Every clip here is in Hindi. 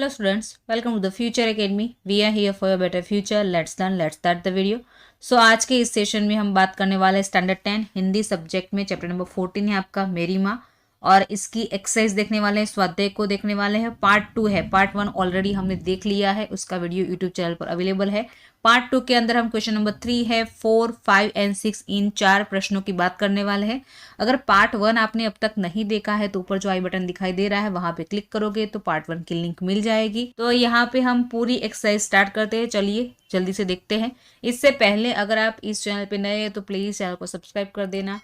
Hello students, welcome to the Future Academy. We are here for your better future. Let's learn, let's start the video. So आज के इस सेशन में हम बात करने वाले हैं स्टैंडर्ड 10 हिंदी सब्जेक्ट में चैप्टर नंबर 14 है आपका मेरी माँ, और इसकी एक्सरसाइज देखने वाले हैं, स्वाध्याय को देखने वाले हैं। पार्ट 2 है, पार्ट 1 ऑलरेडी हमने देख लिया है, उसका वीडियो यूट्यूब चैनल पर अवेलेबल है। पार्ट 2 के अंदर हम क्वेश्चन नंबर 3 है, 4, 5 एंड 6 इन 4 प्रश्नों की बात करने वाले हैं। अगर पार्ट 1 आपने अब तक नहीं देखा है तो ऊपर जो आई बटन दिखाई दे रहा है वहां पे क्लिक करोगे तो पार्ट 1 की लिंक मिल जाएगी। तो यहाँ पे हम पूरी एक्सरसाइज स्टार्ट करते हैं, चलिए जल्दी से देखते हैं। इससे पहले अगर आप इस चैनल पे नए हैं तो प्लीज चैनल को सब्सक्राइब कर देना,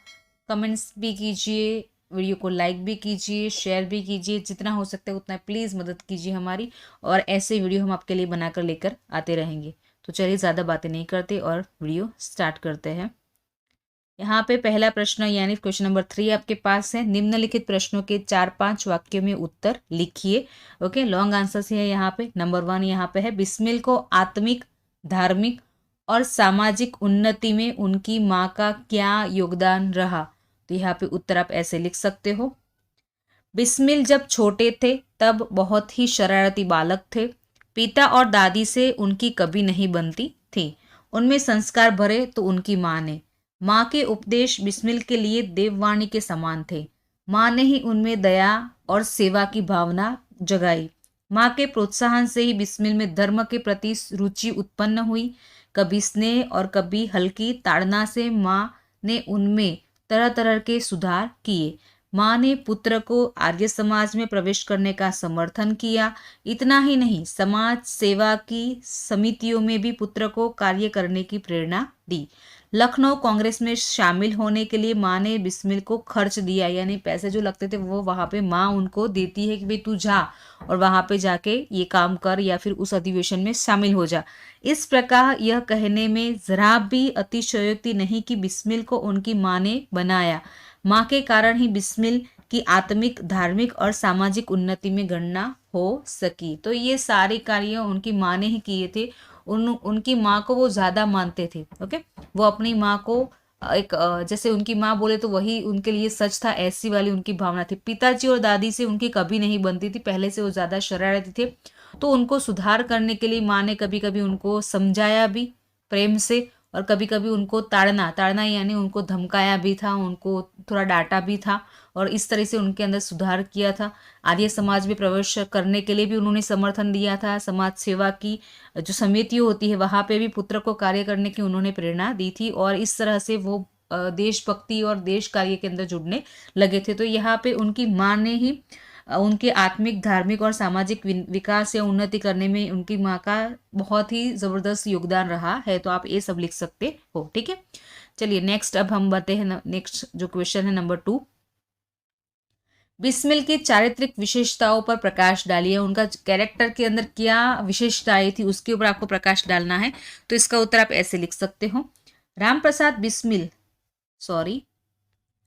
कमेंट्स भी कीजिए, वीडियो को लाइक भी कीजिए, शेयर भी कीजिए, जितना हो सकता है उतना प्लीज़ मदद कीजिए हमारी, और ऐसे वीडियो हम आपके लिए बनाकर लेकर आते रहेंगे। तो चलिए ज़्यादा बातें नहीं करते और वीडियो स्टार्ट करते हैं। यहाँ पे पहला प्रश्न यानी क्वेश्चन नंबर 3 आपके पास है। निम्नलिखित प्रश्नों के 4-5 वाक्यों में उत्तर लिखिए। ओके, लॉन्ग आंसर से है यहाँ पे। नंबर 1 यहाँ पे है, बिस्मिल को आत्मिक, धार्मिक और सामाजिक उन्नति में उनकी माँ का क्या योगदान रहा। तो यहाँ पे उत्तर आप ऐसे लिख सकते हो, बिस्मिल जब छोटे थे तब बहुत ही शरारती बालक थे। पिता और दादी से उनकी कभी नहीं बनती थी। उनमें संस्कार भरे तो उनकी माँ ने। माँ के उपदेश बिस्मिल के लिए देववाणी के समान थे। माँ ने ही उनमें दया और सेवा की भावना जगाई। माँ के प्रोत्साहन से ही बिस्मिल में धर्म के प्रति रुचि उत्पन्न हुई। कभी स्नेह और कभी हल्की ताड़ना से माँ ने उनमें तरह तरह के सुधार किए। माँ ने पुत्र को आर्य समाज में प्रवेश करने का समर्थन किया। इतना ही नहीं, समाज सेवा की समितियों में भी पुत्र को कार्य करने की प्रेरणा दी। लखनऊ कांग्रेस में शामिल होने के लिए माँ ने बिस्मिल को खर्च दिया, यानी पैसे जो लगते थे वो वहाँ पे माँ उनको देती है कि भाई तू जा और वहाँ पे जाके ये काम कर या फिर उस अधिवेशन में शामिल हो जा। इस प्रकार यह कहने में जरा भी अतिशयोक्ति नहीं कि बिस्मिल को उनकी माँ ने बनाया। माँ के कारण ही बिस्मिल की आत्मिक, धार्मिक और सामाजिक उन्नति में गणना हो सकी। तो ये सारे कार्य उनकी माँ ने ही किए थे। उनकी माँ को वो ज़्यादा मानते थे। ओके, वो अपनी माँ को एक जैसे उनकी माँ बोले तो वही उनके लिए सच था, ऐसी वाली उनकी भावना थी। पिताजी और दादी से उनकी कभी नहीं बनती थी, पहले से वो ज़्यादा शरारती थे। तो उनको सुधार करने के लिए माँ ने कभी कभी उनको समझाया भी प्रेम से, और कभी कभी उनको ताड़ना यानी उनको धमकाया भी था, उनको थोड़ा डांटा भी था, और इस तरह से उनके अंदर सुधार किया था। आर्य समाज में प्रवेश करने के लिए भी उन्होंने समर्थन दिया था। समाज सेवा की जो समितियाँ होती है वहाँ पे भी पुत्र को कार्य करने की उन्होंने प्रेरणा दी थी, और इस तरह से वो देशभक्ति और देश कार्य के अंदर जुड़ने लगे थे। तो यहाँ पे उनकी माँ ने ही उनके आत्मिक, धार्मिक और सामाजिक विकास या उन्नति करने में उनकी माँ का बहुत ही जबरदस्त योगदान रहा है। तो आप ये सब लिख सकते हो। ठीक है, चलिए नेक्स्ट अब हम बढ़ते हैं। नेक्स्ट जो क्वेश्चन है नंबर 2, बिस्मिल की चारित्रिक विशेषताओं पर प्रकाश डालिए। उनका कैरेक्टर के अंदर क्या विशेषताएं थी उसके ऊपर आपको प्रकाश डालना है। तो इसका उत्तर आप ऐसे लिख सकते हो, रामप्रसाद बिस्मिल,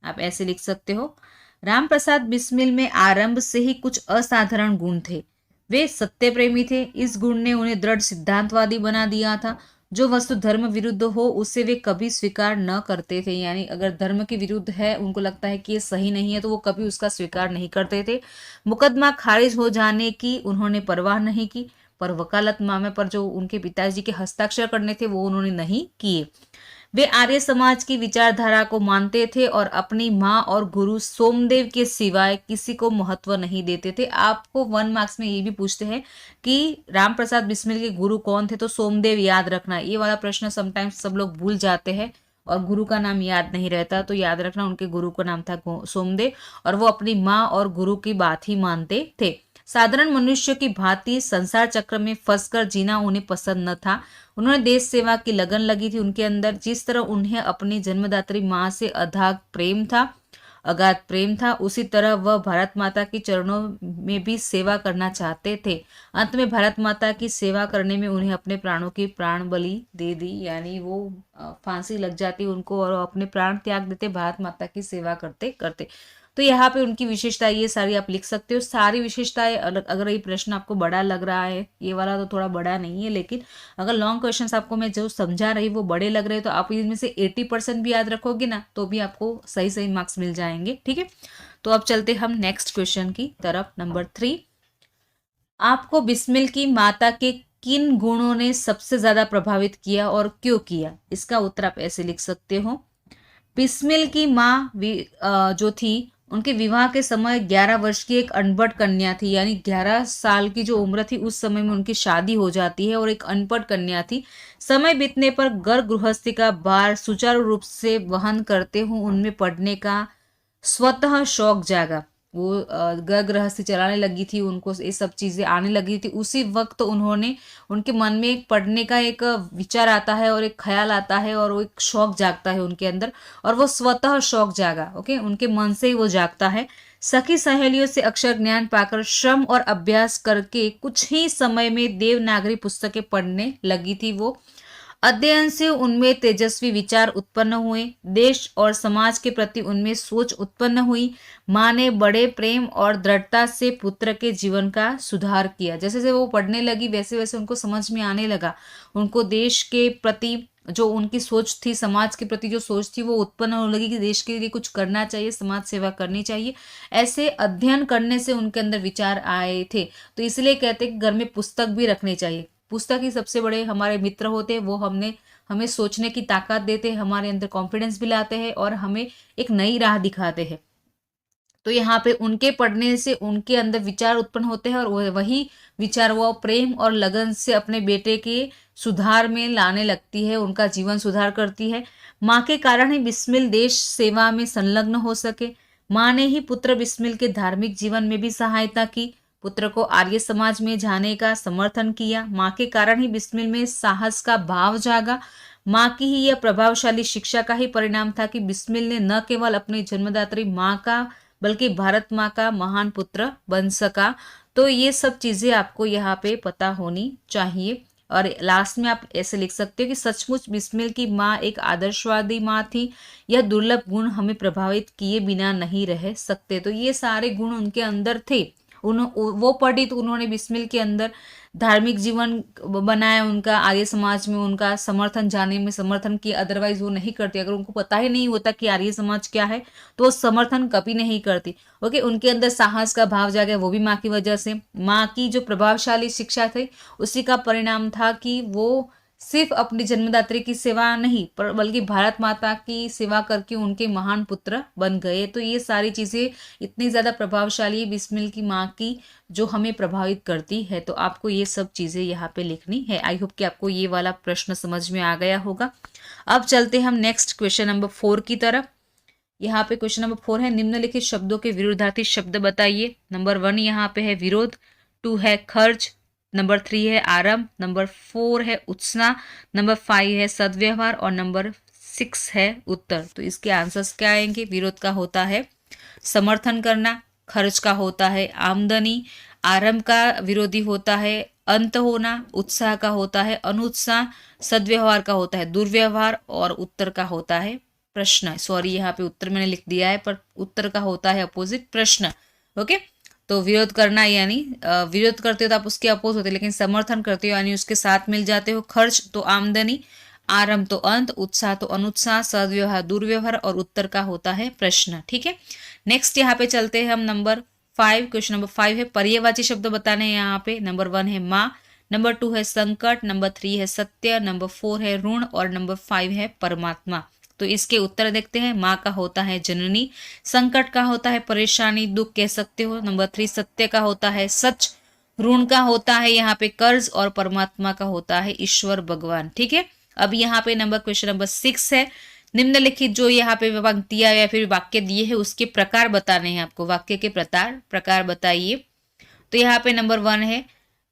आप ऐसे लिख सकते हो, रामप्रसाद बिस्मिल में आरंभ से ही कुछ असाधारण गुण थे। वे सत्य प्रेमी थे। इस गुण ने उन्हें दृढ़ सिद्धांतवादी बना दिया था। जो वस्तु धर्म विरुद्ध हो उसे वे कभी स्वीकार न करते थे, यानी अगर धर्म के विरुद्ध है, उनको लगता है कि ये सही नहीं है, तो वो कभी उसका स्वीकार नहीं करते थे। मुकदमा खारिज हो जाने की उन्होंने परवाह नहीं की, पर वकालतनामे पर जो उनके पिताजी के हस्ताक्षर करने थे वो उन्होंने नहीं किए। वे आर्य समाज की विचारधारा को मानते थे और अपनी माँ और गुरु सोमदेव के सिवाय किसी को महत्व नहीं देते थे। आपको 1 मार्क्स में ये भी पूछते हैं कि रामप्रसाद बिस्मिल के गुरु कौन थे, तो सोमदेव याद रखना। ये वाला प्रश्न समटाइम्स सब लोग भूल जाते हैं और गुरु का नाम याद नहीं रहता, तो याद रखना उनके गुरु का नाम था सोमदेव, और वो अपनी माँ और गुरु की बात ही मानते थे। साधारण मनुष्य की भांति संसार चक्र में फंसकर जीना उन्हें पसंद न था। उन्होंने देश सेवा की लगन लगी थी उनके अंदर। जिस तरह उन्हें अपनी जन्मदात्री माँ से अगाध प्रेम था, उसी तरह वह भारत माता के चरणों में भी सेवा करना चाहते थे। अंत में भारत माता की सेवा करने में उन्हें अपने प्राणों की प्राण बलि दे दी, यानी वो फांसी लग जाती उनको और अपने प्राण त्याग देते भारत माता की सेवा करते करते। तो यहाँ पे उनकी विशेषता ये सारी आप लिख सकते हो। सारी विशेषताएं अलग, अगर ये प्रश्न आपको बड़ा लग रहा है, ये वाला तो थोड़ा बड़ा नहीं है, लेकिन अगर लॉन्ग क्वेश्चंस आपको मैं जो समझा रही वो बड़े लग रहे हैं तो आप इनमें से 80% भी याद रखोगे ना तो भी आपको सही सही मार्क्स मिल जाएंगे। ठीक है, तो अब चलते हम नेक्स्ट क्वेश्चन की तरफ, नंबर 3। आपको बिस्मिल की माता के किन गुणों ने सबसे ज्यादा प्रभावित किया और क्यों किया? इसका उत्तर आप ऐसे लिख सकते हो। बिस्मिल की माँ जो थी, उनके विवाह के समय 11 वर्ष की एक अनपढ़ कन्या थी, यानी 11 साल की जो उम्र थी उस समय में उनकी शादी हो जाती है और एक अनपढ़ कन्या थी। समय बीतने पर घर गृहस्थी का भार सुचारू रूप से वहन करते हुए उनमें पढ़ने का स्वतः शौक जागा। वो घर गृहस्थी चलाने लगी थी, उनको ये सब चीजें आने लगी थी। उसी वक्त उन्होंने, उनके मन में एक पढ़ने का एक विचार आता है और एक ख्याल आता है और वो एक शौक जागता है उनके अंदर, और वो स्वतः शौक जागा। ओके, उनके मन से ही वो जागता है। सखी सहेलियों से अक्षर ज्ञान पाकर श्रम और अभ्यास करके कुछ ही समय में देवनागरी पुस्तकें पढ़ने लगी थी वो। अध्ययन से उनमें तेजस्वी विचार उत्पन्न हुए, देश और समाज के प्रति उनमें सोच उत्पन्न हुई। माँ ने बड़े प्रेम और दृढ़ता से पुत्र के जीवन का सुधार किया। जैसे जैसे वो पढ़ने लगी वैसे वैसे उनको समझ में आने लगा, उनको देश के प्रति जो उनकी सोच थी, समाज के प्रति जो सोच थी, वो उत्पन्न होने लगी कि देश के लिए कुछ करना चाहिए, समाज सेवा करनी चाहिए। ऐसे अध्ययन करने से उनके अंदर विचार आए थे। तो इसलिए कहते हैं कि घर में पुस्तक भी रखनी चाहिए। पुस्तक ही सबसे बड़े हमारे मित्र होते हैं। वो हमें सोचने की ताकत देते हैं, हमारे अंदर कॉन्फिडेंस भी लाते हैं और हमें एक नई राह दिखाते हैं। तो यहाँ पे उनके पढ़ने से उनके अंदर विचार उत्पन्न होते हैं और वही विचार वो प्रेम और लगन से अपने बेटे के सुधार में लाने लगती है, उनका जीवन सुधार करती है। माँ के कारण ही बिस्मिल देश सेवा में संलग्न हो सके। माँ ने ही पुत्र बिस्मिल के धार्मिक जीवन में भी सहायता की, पुत्र को आर्य समाज में जाने का समर्थन किया। माँ के कारण ही बिस्मिल में साहस का भाव जागा। माँ की ही यह प्रभावशाली शिक्षा का ही परिणाम था कि बिस्मिल ने न केवल अपनी जन्मदात्री माँ का बल्कि भारत माँ का महान पुत्र बन सका। तो ये सब चीजें आपको यहाँ पे पता होनी चाहिए। और लास्ट में आप ऐसे लिख सकते हो कि सचमुच बिस्मिल की माँ एक आदर्शवादी माँ थी। यह दुर्लभ गुण हमें प्रभावित किए बिना नहीं रह सकते। तो ये सारे गुण उनके अंदर थे। वो पढ़ी तो उन्होंने बिस्मिल के अंदर धार्मिक जीवन बनाया, उनका आर्य समाज में उनका समर्थन जाने में समर्थन किया। अदरवाइज वो नहीं करती। अगर उनको पता ही नहीं होता कि आर्य समाज क्या है तो वो समर्थन कभी नहीं करती। ओके, उनके अंदर साहस का भाव जागा, वो भी माँ की वजह से। माँ की जो प्रभावशाली शिक्षा थी उसी का परिणाम था कि वो सिर्फ अपनी जन्मदात्री की सेवा नहीं पर बल्कि भारत माता की सेवा करके उनके महान पुत्र बन गए। तो ये सारी चीजें इतनी ज्यादा प्रभावशाली है बिस्मिल की माँ की, जो हमें प्रभावित करती है। तो आपको ये सब चीजें यहाँ पे लिखनी है। आई होप कि आपको ये वाला प्रश्न समझ में आ गया होगा। अब चलते हम नेक्स्ट क्वेश्चन नंबर 4 की तरफ। यहाँ पे क्वेश्चन नंबर 4 है, निम्नलिखित शब्दों के विरुद्धार्थी शब्द बताइए। नंबर 1 यहाँ पे है विरोध, 2 है खर्च, नंबर 3 है आरंभ, नंबर 4 है उत्साह, नंबर 5 है सद्व्यवहार और नंबर 6 है उत्तर। तो इसके आंसर्स क्या आएंगे? विरोध का होता है समर्थन करना, खर्च का होता है आमदनी, आरंभ का विरोधी होता है अंत होना, उत्साह का होता है अनुत्साह, सद्व्यवहार का होता है दुर्व्यवहार और उत्तर का होता है प्रश्न। सॉरी, यहाँ पे उत्तर मैंने लिख दिया है पर उत्तर का होता है अपोजिट प्रश्न। ओके, तो विरोध करना यानी विरोध करते हो तो आप उसके अपोज होते हो, लेकिन समर्थन करते हो यानी उसके साथ मिल जाते हो। खर्च तो आमदनी, आरंभ तो अंत, उत्साह तो अनुत्साह, सद्व्यवहार दुर्व्यवहार और उत्तर का होता है प्रश्न। ठीक है, नेक्स्ट यहाँ पे चलते हैं हम नंबर 5। क्वेश्चन नंबर 5 है पर्यायवाची शब्द बताने हैं यहाँ पे। नंबर 1 है माँ, नंबर 2 है संकट, नंबर 3 है सत्य, नंबर 4 है ऋण और नंबर 5 है परमात्मा। तो इसके उत्तर देखते हैं। माँ का होता है जननी, संकट का होता है परेशानी दुख कह सकते हो, नंबर 3 सत्य का होता है सच, ऋण का होता है यहाँ पे कर्ज और परमात्मा का होता है ईश्वर भगवान। ठीक है, अब यहाँ पे क्वेश्चन नंबर 6 है, निम्नलिखित जो यहाँ पे पंक्तियां या फिर वाक्य दिए हैं उसके प्रकार बताने हैं आपको। वाक्य के प्रकार बताइए। तो यहाँ पे नंबर 1 है,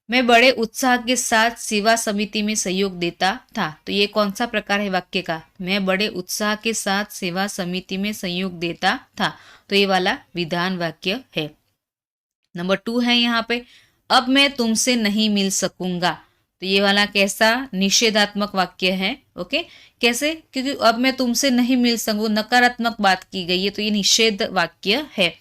मैं बड़े उत्साह के साथ सेवा समिति में सहयोग देता था। तो ये कौन सा प्रकार है वाक्य का? मैं बड़े उत्साह के साथ सेवा समिति में सहयोग देता था। तो ये वाला विधान वाक्य है। नंबर 2 है यहाँ पे, अब मैं तुमसे नहीं मिल सकूंगा। तो ये वाला कैसा? निषेधात्मक वाक्य है। ओके, कैसे? क्योंकि अब मैं तुमसे नहीं मिल सकूं, नकारात्मक बात की गई है, तो ये निषेध वाक्य है।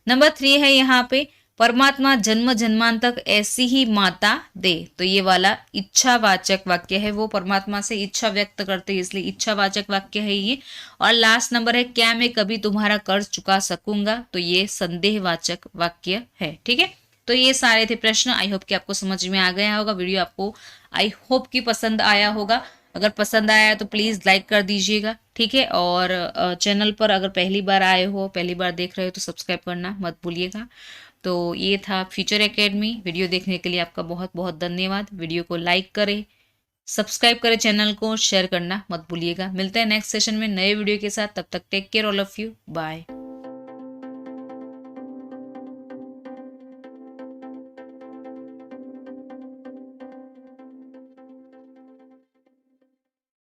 नंबर 3 है यहाँ पे, परमात्मा जन्म जन्मांतक ऐसी ही माता दे। तो ये वाला इच्छावाचक वाक्य है, वो परमात्मा से इच्छा व्यक्त करते हैं इसलिए इच्छावाचक वाक्य है ये। और लास्ट नंबर है, क्या मैं कभी तुम्हारा कर्ज चुका सकूंगा? तो ये संदेहवाचक वाक्य है। ठीक है, तो ये सारे थे प्रश्न। आई होप कि आपको समझ में आ गया होगा। वीडियो आपको आई होप कि पसंद आया होगा। अगर पसंद आया तो प्लीज़ लाइक कर दीजिएगा, ठीक है। और चैनल पर अगर पहली बार आए हो, पहली बार देख रहे हो तो सब्सक्राइब करना मत भूलिएगा। तो ये था फ्यूचर एकेडमी। वीडियो देखने के लिए आपका बहुत बहुत धन्यवाद। वीडियो को लाइक करें, सब्सक्राइब करें चैनल को, शेयर करना मत भूलिएगा। मिलते हैं नेक्स्ट सेशन में नए वीडियो के साथ। तब तक take care all of you, bye.